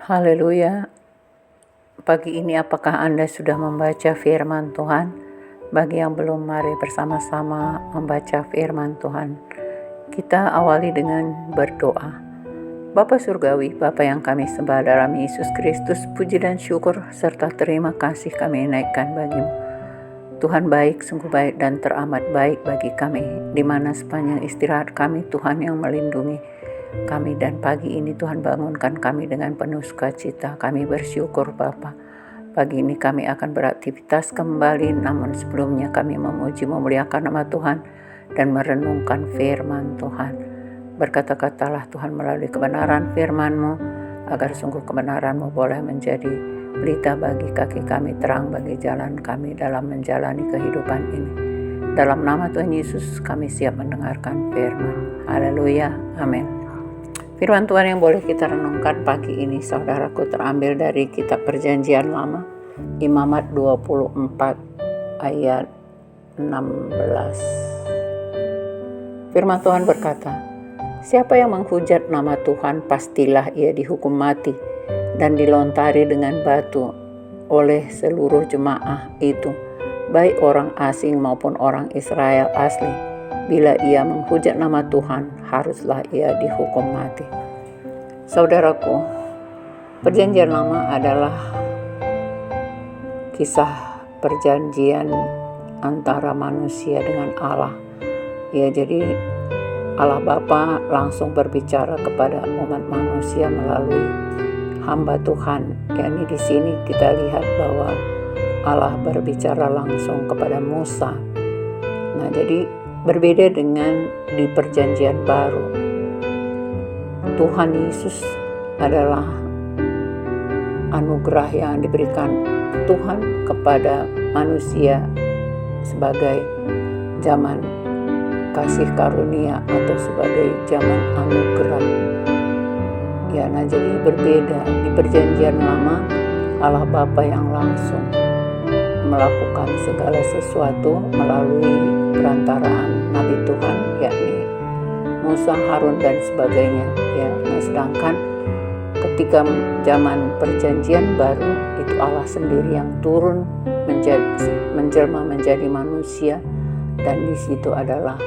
Haleluya. Pagi ini apakah Anda sudah membaca firman Tuhan? Bagi yang belum, mari bersama-sama membaca firman Tuhan. Kita awali dengan berdoa. Bapa Surgawi, Bapa yang kami sembah dalam Yesus Kristus, puji dan syukur serta terima kasih kami naikkan bagimu. Tuhan baik, sungguh baik dan teramat baik bagi kami, di mana sepanjang istirahat kami Tuhan yang melindungi kami, dan pagi ini Tuhan bangunkan kami dengan penuh sukacita. Kami bersyukur Bapa. Pagi ini kami akan beraktivitas kembali, namun sebelumnya kami memuji memuliakan nama Tuhan dan merenungkan firman Tuhan. Berkata-katalah Tuhan melalui kebenaran firman-Mu, agar sungguh kebenaran-Mu boleh menjadi pelita bagi kaki kami, terang bagi jalan kami dalam menjalani kehidupan ini. Dalam nama Tuhan Yesus kami siap mendengarkan firman. Haleluya, amin. Firman Tuhan yang boleh kita renungkan pagi ini, saudaraku, terambil dari kitab Perjanjian Lama, Imamat 24 ayat 16. Firman Tuhan berkata, "Siapa yang menghujat nama Tuhan, pastilah ia dihukum mati dan dilontari dengan batu oleh seluruh jemaah itu, baik orang asing maupun orang Israel asli. Bila ia menghujat nama Tuhan, haruslah ia dihukum mati." Saudaraku, Perjanjian Lama adalah kisah perjanjian antara manusia dengan Allah. Ya, jadi Allah Bapa langsung berbicara kepada umat manusia melalui hamba Tuhan. Yani di sini kita lihat bahwa Allah berbicara langsung kepada Musa. Nah, jadi berbeda dengan di Perjanjian Baru. Tuhan Yesus adalah anugerah yang diberikan Tuhan kepada manusia sebagai zaman kasih karunia atau sebagai zaman anugerah. Ya, nah jadi berbeda. Di Perjanjian Lama, Allah Bapa yang langsung melakukan segala sesuatu melalui perantaraan Nabi Tuhan, yakni Musa, Harun dan sebagainya. Ya, nah sedangkan ketika zaman Perjanjian Baru itu Allah sendiri yang turun menjelma menjadi manusia, dan di situ adalah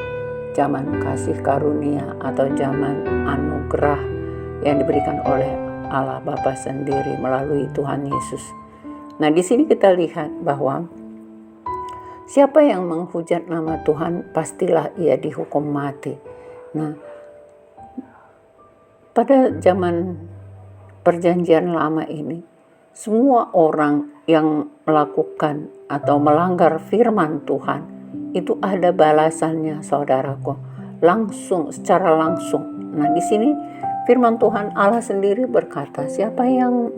zaman kasih karunia atau zaman anugerah yang diberikan oleh Allah Bapa sendiri melalui Tuhan Yesus. Nah, di sini kita lihat bahwa siapa yang menghujat nama Tuhan, pastilah ia dihukum mati. Nah, pada zaman Perjanjian Lama ini, semua orang yang melakukan atau melanggar firman Tuhan itu ada balasannya, saudaraku, langsung, secara langsung. Nah, di sini firman Tuhan Allah sendiri berkata, siapa yang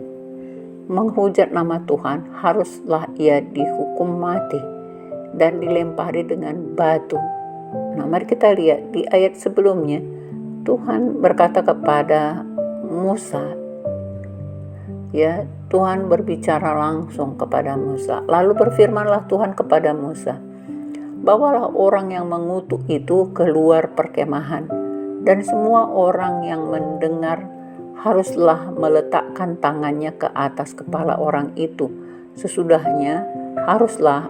menghujat nama Tuhan, haruslah ia dihukum mati dan dilempari dengan batu. Nah, mari kita lihat di ayat sebelumnya, Tuhan berkata kepada Musa, ya, Tuhan berbicara langsung kepada Musa. Lalu berfirmanlah Tuhan kepada Musa, "Bawalah orang yang mengutuk itu keluar perkemahan, dan semua orang yang mendengar haruslah meletakkan tangannya ke atas kepala orang itu. Sesudahnya haruslah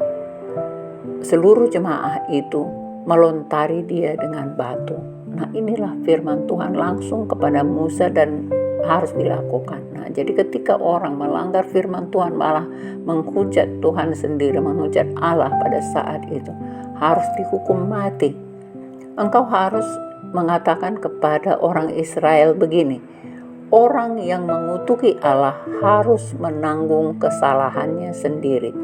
seluruh jemaah itu melontari dia dengan batu." Nah, inilah firman Tuhan langsung kepada Musa dan harus dilakukan. Nah, jadi ketika orang melanggar firman Tuhan, malah menghujat Tuhan sendiri, menghujat Allah pada saat itu, harus dihukum mati. Engkau harus mengatakan kepada orang Israel begini, orang yang mengutuki Allah harus menanggung kesalahannya sendiri.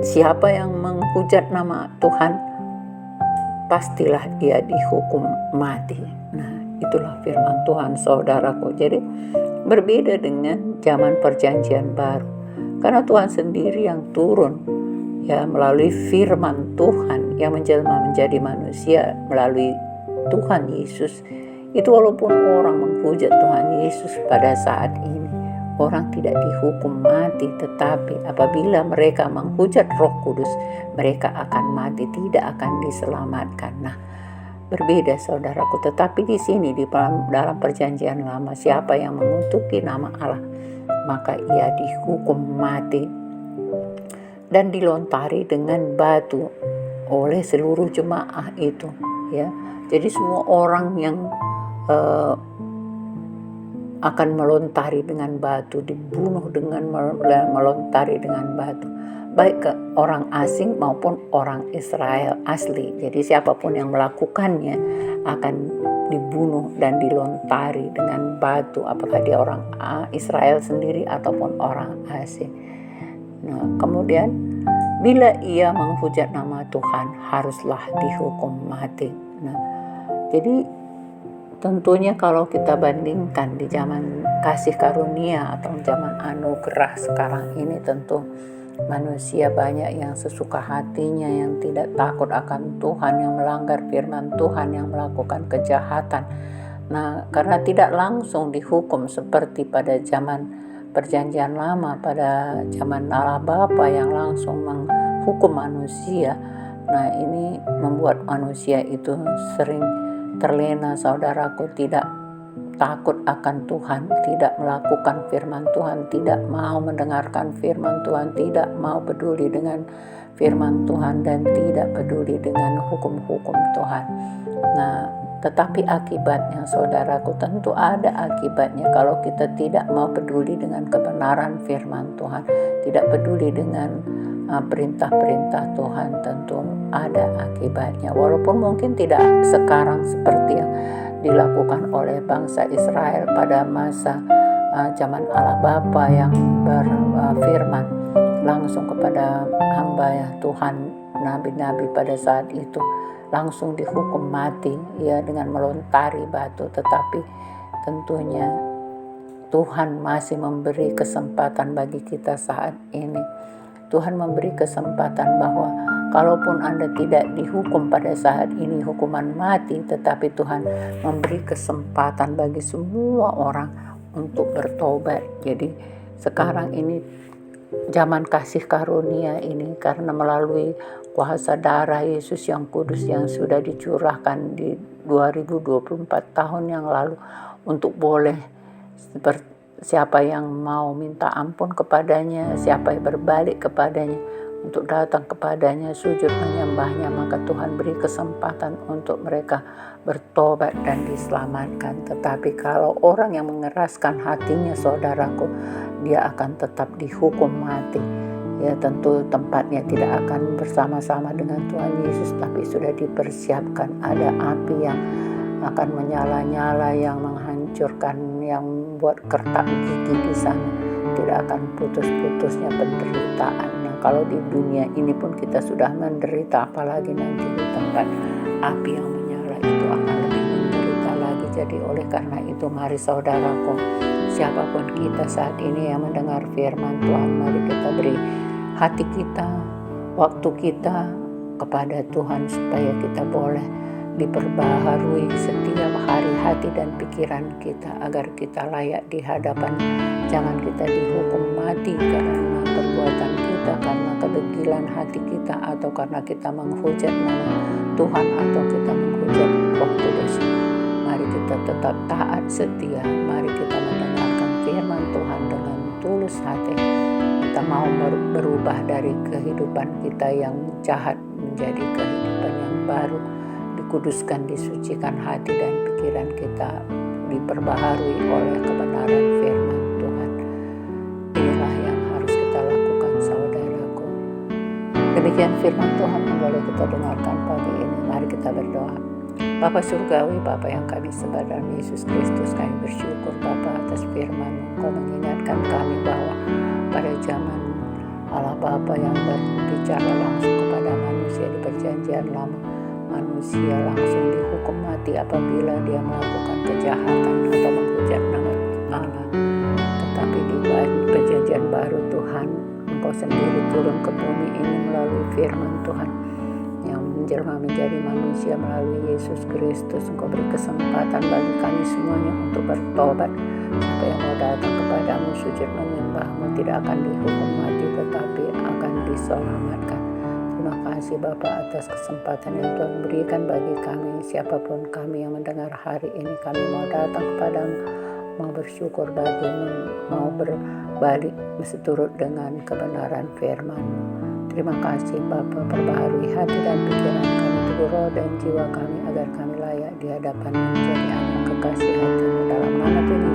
Siapa yang menghujat nama Tuhan, pastilah ia dihukum mati. Nah, itulah firman Tuhan, saudaraku. Jadi berbeda dengan zaman Perjanjian Baru, karena Tuhan sendiri yang turun, ya, melalui firman Tuhan yang menjelma menjadi manusia melalui Tuhan Yesus. Itu walaupun orang menghujat Tuhan Yesus pada saat ini, orang tidak dihukum mati, tetapi apabila mereka menghujat Roh Kudus, mereka akan mati, tidak akan diselamatkan. Nah, berbeda saudaraku. Tetapi di sini dalam perjanjian lama, siapa yang mengutuki nama Allah maka ia dihukum mati dan dilontari dengan batu oleh seluruh jemaah itu, ya. Jadi semua orang yang akan melontari dengan batu, dibunuh dengan melontari dengan batu, baik ke orang asing maupun orang Israel asli. Jadi siapapun yang melakukannya akan dibunuh dan dilontari dengan batu, apakah dia orang Israel sendiri ataupun orang asing. Nah, kemudian bila ia menghujat nama Tuhan haruslah dihukum mati. Nah, jadi tentunya kalau kita bandingkan di zaman kasih karunia atau zaman anugerah sekarang ini, tentu manusia banyak yang sesuka hatinya, yang tidak takut akan Tuhan, yang melanggar firman Tuhan, yang melakukan kejahatan. Nah, karena tidak langsung dihukum seperti pada zaman perjanjian lama, pada zaman Allah Bapa yang langsung menghukum manusia. Nah, ini membuat manusia itu sering terlena saudaraku, tidak takut akan Tuhan, tidak melakukan firman Tuhan, tidak mau mendengarkan firman Tuhan, tidak mau peduli dengan firman Tuhan, dan tidak peduli dengan hukum-hukum Tuhan. Nah, tetapi akibatnya saudaraku, tentu ada akibatnya kalau kita tidak mau peduli dengan kebenaran firman Tuhan, tidak peduli dengan perintah-perintah Tuhan, tentu ada akibatnya. Walaupun mungkin tidak sekarang seperti yang dilakukan oleh bangsa Israel pada masa zaman Allah Bapa yang berfirman langsung kepada hamba ya Tuhan, nabi-nabi pada saat itu langsung dihukum mati, ya, dengan melontari batu. Tetapi tentunya Tuhan masih memberi kesempatan bagi kita saat ini. Tuhan memberi kesempatan bahwa kalaupun Anda tidak dihukum pada saat ini hukuman mati, tetapi Tuhan memberi kesempatan bagi semua orang untuk bertobat. Jadi sekarang ini zaman kasih karunia ini, karena melalui kuasa darah Yesus yang kudus yang sudah dicurahkan di 2024 tahun yang lalu, untuk boleh siapa yang mau minta ampun kepadanya, siapa yang berbalik kepadanya, untuk datang kepadanya, sujud menyembahnya, maka Tuhan beri kesempatan untuk mereka bertobat dan diselamatkan. Tetapi kalau orang yang mengeraskan hatinya saudaraku, dia akan tetap dihukum mati. Ya, tentu tempatnya tidak akan bersama-sama dengan Tuhan Yesus, tapi sudah dipersiapkan. Ada api yang akan menyala-nyala, yang menghancurkan, yang buat kertak gigi di sana. Tidak akan putus-putusnya penderitaan. Nah, kalau di dunia ini pun kita sudah menderita, apalagi nanti di tempat api yang menyala itu akan lebih menderita lagi. Jadi oleh karena itu, mari saudaraku, siapapun kita saat ini yang mendengar firman Tuhan, mari kita beri hati kita, waktu kita kepada Tuhan, supaya kita boleh diperbaharui setiap hari hati dan pikiran kita, agar kita layak di hadapan. Jangan kita dihukum mati karena perbuatan kita, karena kedegilan hati kita, atau karena kita menghujat nama Tuhan, atau kita menghujat Roh Kudus. Mari kita tetap taat setia, mari kita mendengarkan firman Tuhan dengan tulus hati. Kita mau berubah dari kehidupan kita yang jahat menjadi kehidupan yang baru, dikuduskan, disucikan hati dan pikiran kita, diperbaharui oleh kebenaran firman Tuhan. Inilah yang harus kita lakukan saudaraku. Demikian firman Tuhan yang boleh kita dengarkan pagi ini. Mari kita berdoa. Bapa Surgawi, Bapa yang kami sembah dalam Yesus Kristus, kami bersyukur Bapa atas firman-Mu. Kau mengingatkan kami bahwa pada zaman Allah Bapa yang berbicara langsung kepada manusia di perjanjian lama, manusia langsung dihukum mati apabila dia melakukan kejahatan atau menghujat nama Allah. Tetapi di perjanjian baru Tuhan, Engkau sendiri turun ke bumi ini melalui firman Tuhan yang menjelma menjadi manusia melalui Yesus Kristus. Engkau beri kesempatan bagi kami semuanya untuk bertobat, supaya mau datang kepadamu, sujud menyembah-Mu, tidak akan dihukum mati tetapi akan diselamatkan. Terima kasih Bapa atas kesempatan yang Tuhan berikan bagi kami. Siapapun kami yang mendengar hari ini, kami mau datang kepadamu, mau bersyukur bagimu, mau berbalik seturut dengan kebenaran firman-Mu. Terima kasih Bapa, perbaharui hati dan pikiran kami, teguh roh dan jiwa kami agar kami layak di hadapan menjadi anak kekasih hati-Mu. Dalam nama Tuhan